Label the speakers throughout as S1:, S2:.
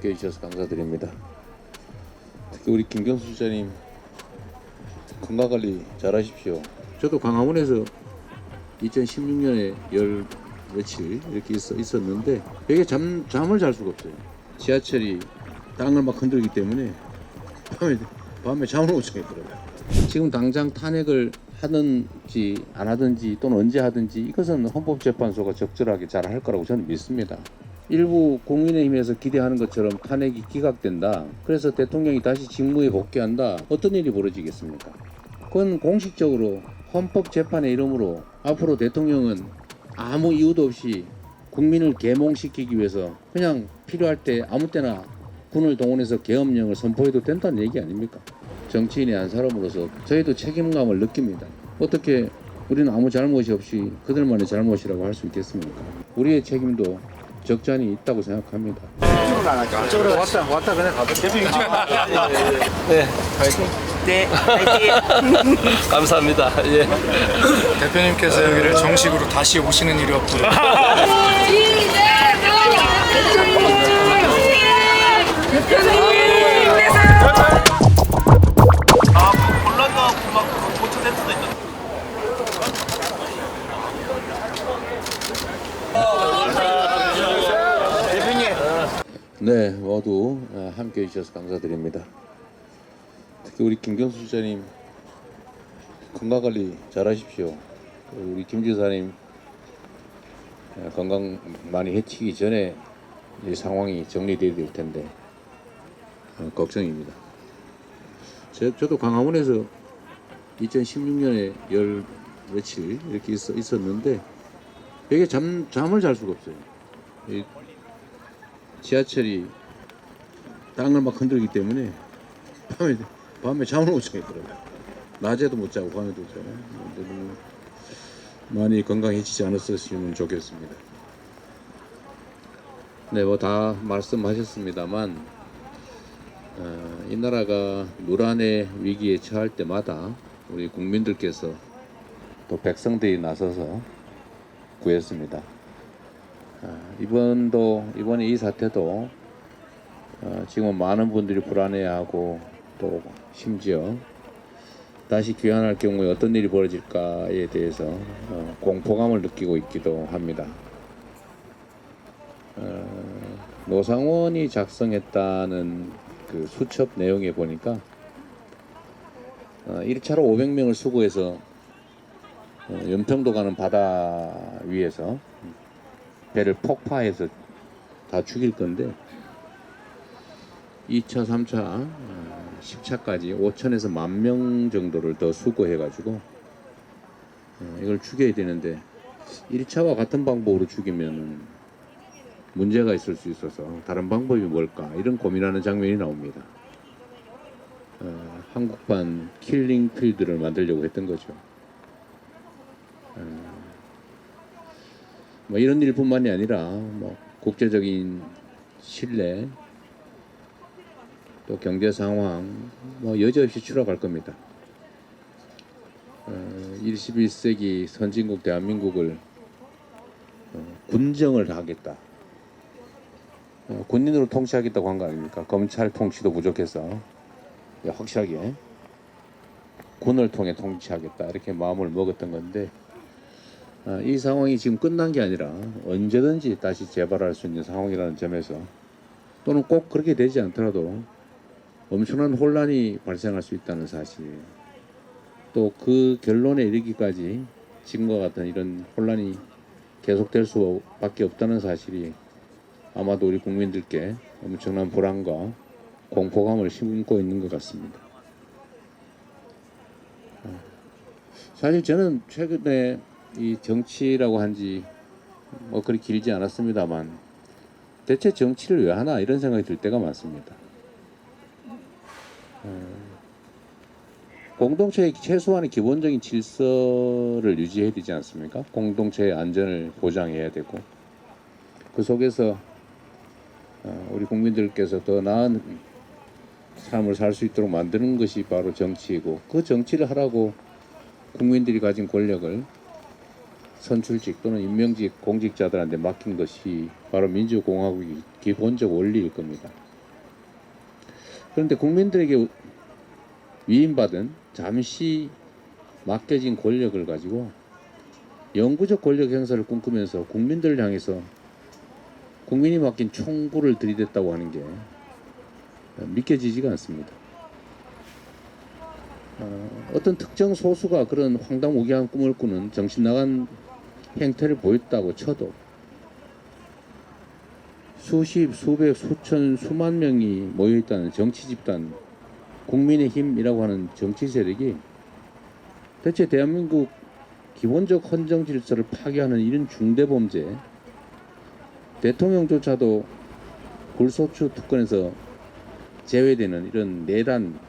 S1: 함께해 주셔서 감사드립니다. 특히 우리 김경수 지사님 건강관리 잘하십시오. 저도 광화문에서 2016년에 열 며칠 이렇게 있었는데 되게 잠을 잘 수가 없어요. 지하철이 땅을 막 흔들기 때문에 밤에 잠을 못 자겠더라고요. 지금 당장 탄핵을 하든지 안 하든지 또는 언제 하든지 이것은 헌법재판소가 적절하게 잘 할 거라고 저는 믿습니다. 일부 국민의힘에서 기대하는 것처럼 탄핵이 기각된다. 그래서 대통령이 다시 직무에 복귀한다. 어떤 일이 벌어지겠습니까? 그건 공식적으로 헌법재판의 이름으로 앞으로 대통령은 아무 이유도 없이 국민을 계몽시키기 위해서 그냥 필요할 때 아무 때나 군을 동원해서 계엄령을 선포해도 된다는 얘기 아닙니까? 정치인의 한 사람으로서 저희도 책임감을 느낍니다. 어떻게 우리는 아무 잘못이 없이 그들만의 잘못이라고 할 수 있겠습니까? 우리의 책임도 적잖이 있다고 생각합니다.
S2: 이쪽으로 왔다 그냥 가도 대표님 네, 파이팅.
S3: 네, 화이팅!
S2: 감사합니다. 예.
S4: 대표님께서 여기를 정식으로 다시 오시는 일이 없도록
S1: 네, 모두 함께해 주셔서 감사드립니다. 특히 우리 김경수 지사님 건강관리 잘하십시오. 우리 김 지사님 건강 많이 해치기 전에 이 상황이 정리되어야 될 텐데 걱정입니다. 저도 광화문에서 2016년에 열 며칠 이렇게 있었는데 되게 잠을 잘 수가 없어요. 지하철이 땅을 막 흔들기 때문에 밤에 잠을 못 자겠더라고요. 낮에도 못 자고 밤에도 못 자고. 많이 건강해지지 않았으면 좋겠습니다. 네, 뭐 다 말씀하셨습니다만 이 나라가 노란의 위기에 처할 때마다 우리 국민들께서 또 백성들이 나서서 구했습니다. 이번에 이 사태도 지금 많은 분들이 불안해하고 또 심지어 다시 귀환할 경우에 어떤 일이 벌어질까에 대해서 공포감을 느끼고 있기도 합니다. 노상원이 작성했다는 그 수첩 내용에 보니까 1차로 500명을 수거해서 연평도 가는 바다 위에서 배를 폭파해서 다 죽일 건데 2차, 3차, 10차까지 5천에서 10,000명 정도를 더 수거해가지고 이걸 죽여야 되는데 1차와 같은 방법으로 죽이면 문제가 있을 수 있어서 다른 방법이 뭘까 이런 고민하는 장면이 나옵니다. 한국판 킬링 필드를 만들려고 했던 거죠. 뭐 이런 일뿐만이 아니라 뭐 국제적인 신뢰 또 경제 상황 뭐 여지없이 추락할 겁니다. 21세기 선진국 대한민국을 군정을 하겠다. 군인으로 통치하겠다고 한 거 아닙니까? 검찰 통치도 부족해서 확실하게 군을 통해 통치하겠다 이렇게 마음을 먹었던 건데 이 상황이 지금 끝난 게 아니라 언제든지 다시 재발할 수 있는 상황이라는 점에서 또는 꼭 그렇게 되지 않더라도 엄청난 혼란이 발생할 수 있다는 사실 또 그 결론에 이르기까지 지금과 같은 이런 혼란이 계속될 수밖에 없다는 사실이 아마도 우리 국민들께 엄청난 불안과 공포감을 심고 있는 것 같습니다. 사실 저는 최근에 이 정치라고 한지 뭐 그리 길지 않았습니다만 대체 정치를 왜 하나 이런 생각이 들 때가 많습니다. 공동체의 최소한의 기본적인 질서를 유지해야 되지 않습니까? 공동체의 안전을 보장해야 되고 그 속에서 우리 국민들께서 더 나은 삶을 살 수 있도록 만드는 것이 바로 정치이고 그 정치를 하라고 국민들이 가진 권력을 선출직 또는 임명직 공직자들한테 맡긴 것이 바로 민주공화국의 기본적 원리일 겁니다. 그런데 국민들에게 위임받은 잠시 맡겨진 권력을 가지고 영구적 권력 행사를 꿈꾸면서 국민들을 향해서 국민이 맡긴 총구를 들이댔다고 하는 게 믿겨지지가 않습니다. 어떤 특정 소수가 그런 황당무계한 꿈을 꾸는 정신 나간 행태를 보였다고 쳐도 수십, 수백, 수천, 수만 명이 모여있다는 정치 집단 국민의힘이라고 하는 정치 세력이 대체 대한민국 기본적 헌정 질서를 파괴하는 이런 중대범죄, 대통령조차도 굴소추 특권에서 제외되는 이런 내란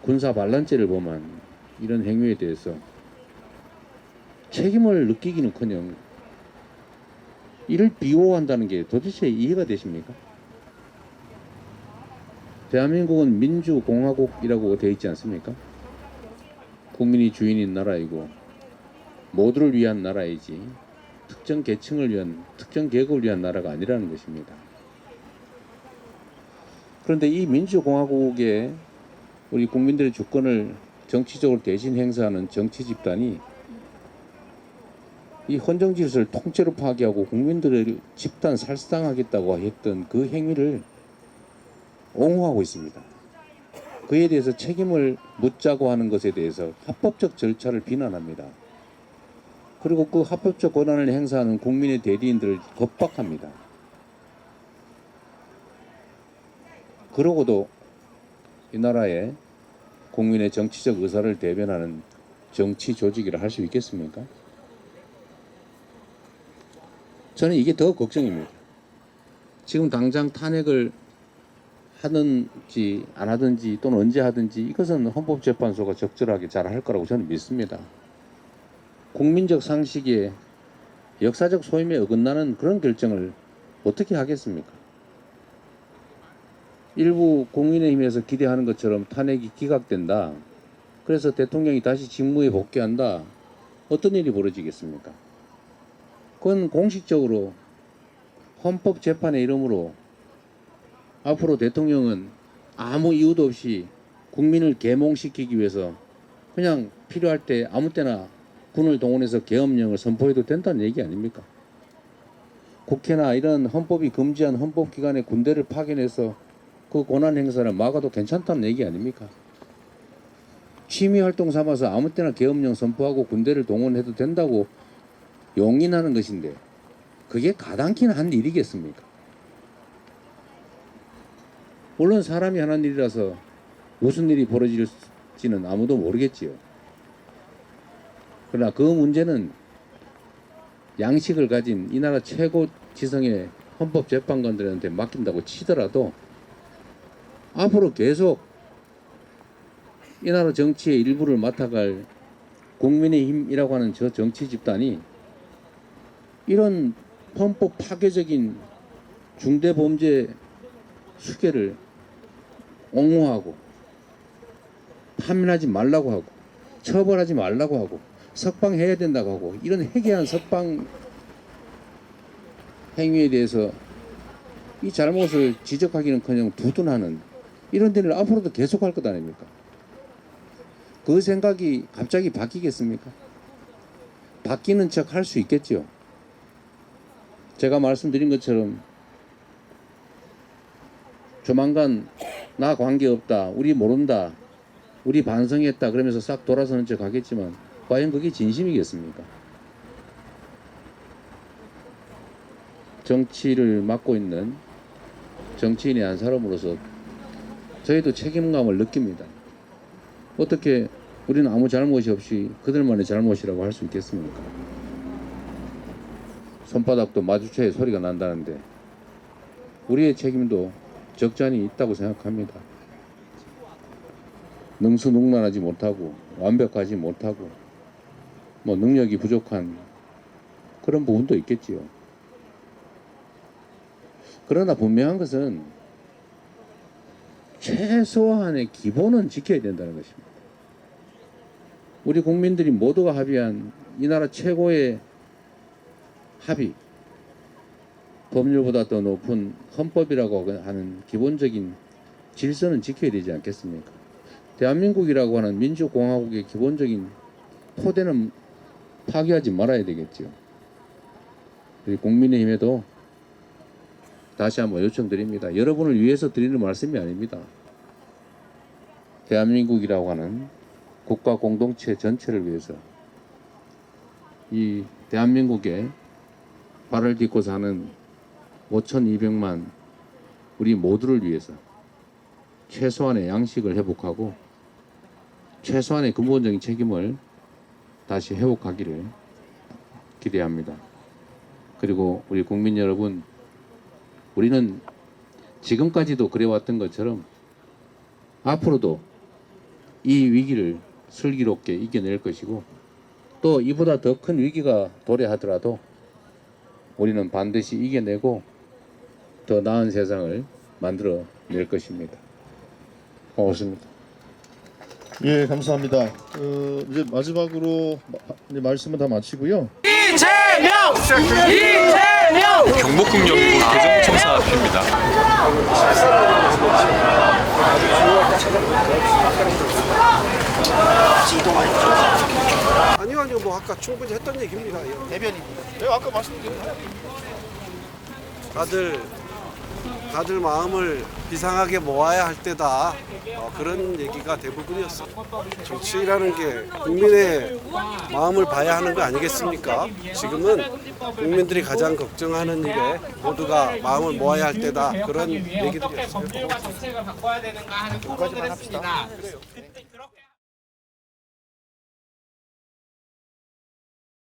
S1: 군사 반란죄를 범한 이런 행위에 대해서 책임을 느끼기는커녕 이를 비호한다는 게 도대체 이해가 되십니까? 대한민국은 민주공화국이라고 되어 있지 않습니까? 국민이 주인인 나라이고 모두를 위한 나라이지 특정 계층을 위한, 특정 계급을 위한 나라가 아니라는 것입니다. 그런데 이 민주공화국에 우리 국민들의 주권을 정치적으로 대신 행사하는 정치 집단이 이 헌정 질서를 통째로 파괴하고 국민들을 집단 살상하겠다고 했던 그 행위를 옹호하고 있습니다. 그에 대해서 책임을 묻자고 하는 것에 대해서 합법적 절차를 비난합니다. 그리고 그 합법적 권한을 행사하는 국민의 대리인들을 겁박합니다. 그러고도 이 나라의 국민의 정치적 의사를 대변하는 정치 조직이라 할 수 있겠습니까? 저는 이게 더 걱정입니다. 지금 당장 탄핵을 하든지 안 하든지 또는 언제 하든지 이것은 헌법재판소가 적절하게 잘 할 거라고 저는 믿습니다. 국민적 상식에 역사적 소임에 어긋나는 그런 결정을 어떻게 하겠습니까? 일부 국민의힘에서 기대하는 것처럼 탄핵이 기각된다. 그래서 대통령이 다시 직무에 복귀한다. 어떤 일이 벌어지겠습니까? 그건 공식적으로 헌법재판의 이름으로 앞으로 대통령은 아무 이유도 없이 국민을 계몽시키기 위해서 그냥 필요할 때 아무 때나 군을 동원해서 계엄령을 선포해도 된다는 얘기 아닙니까? 국회나 이런 헌법이 금지한 헌법기관의 군대를 파견해서 그 권한 행사를 막아도 괜찮다는 얘기 아닙니까? 취미활동 삼아서 아무 때나 계엄령 선포하고 군대를 동원해도 된다고 용인하는 것인데 그게 가당키는 한 일이겠습니까? 물론 사람이 하는 일이라서 무슨 일이 벌어질지는 아무도 모르겠지요. 그러나 그 문제는 양식을 가진 이 나라 최고 지성의 헌법재판관들한테 맡긴다고 치더라도 앞으로 계속 이 나라 정치의 일부를 맡아갈 국민의힘이라고 하는 저 정치 집단이 이런 헌법 파괴적인 중대범죄 수괴를 옹호하고 파면하지 말라고 하고 처벌하지 말라고 하고 석방해야 된다고 하고 이런 해괴한 석방 행위에 대해서 이 잘못을 지적하기는커녕 두둔하는 이런 일을 앞으로도 계속할 것 아닙니까? 그 생각이 갑자기 바뀌겠습니까? 바뀌는 척 할 수 있겠죠. 제가 말씀드린 것처럼 조만간 나 관계없다, 우리 모른다, 우리 반성했다 그러면서 싹 돌아서는 척 하겠지만 과연 그게 진심이겠습니까? 정치를 맡고 있는 정치인의 한 사람으로서 저희도 책임감을 느낍니다. 어떻게 우리는 아무 잘못이 없이 그들만의 잘못이라고 할 수 있겠습니까? 손바닥도 마주쳐야 소리가 난다는데 우리의 책임도 적잖이 있다고 생각합니다. 능수능란하지 못하고 완벽하지 못하고 뭐 능력이 부족한 그런 부분도 있겠지요. 그러나 분명한 것은 최소한의 기본은 지켜야 된다는 것입니다. 우리 국민들이 모두가 합의한 이 나라 최고의 합의, 법률보다 더 높은 헌법이라고 하는 기본적인 질서는 지켜야 되지 않겠습니까? 대한민국이라고 하는 민주공화국의 기본적인 토대는 파괴하지 말아야 되겠죠. 우리 국민의힘에도 다시 한번 요청드립니다. 여러분을 위해서 드리는 말씀이 아닙니다. 대한민국이라고 하는 국가 공동체 전체를 위해서 이 대한민국에 발을 딛고 사는 5,200만 우리 모두를 위해서 최소한의 양식을 회복하고 최소한의 근본적인 책임을 다시 회복하기를 기대합니다. 그리고 우리 국민 여러분, 우리는 지금까지도 그래왔던 것처럼 앞으로도 이 위기를 슬기롭게 이겨낼 것이고 또 이보다 더 큰 위기가 도래하더라도 우리는 반드시 이겨내고 더 나은 세상을 만들어 낼 것입니다. 고맙습니다.
S5: 예, 감사합니다. 이제 마지막으로 이제 말씀은 다 마치고요.
S2: 경복궁역이고 대전청사 앞입니다.
S6: 아니요, 뭐 아까 충분히 했던 얘기입니다.
S5: 대변인. 내가 아까 말씀드린
S6: 다들 마음을 비상하게 모아야 할 때다. 그런 얘기가 대부분이었어요. 정치라는 게 국민의 마음을 봐야 하는 거 아니겠습니까? 지금은 국민들이 가장 걱정하는 일에 모두가 마음을 모아야 할 때다. 그런 얘기들이었어요.
S7: 정책을 바꿔야 되는가 하는 토론을 했습니다.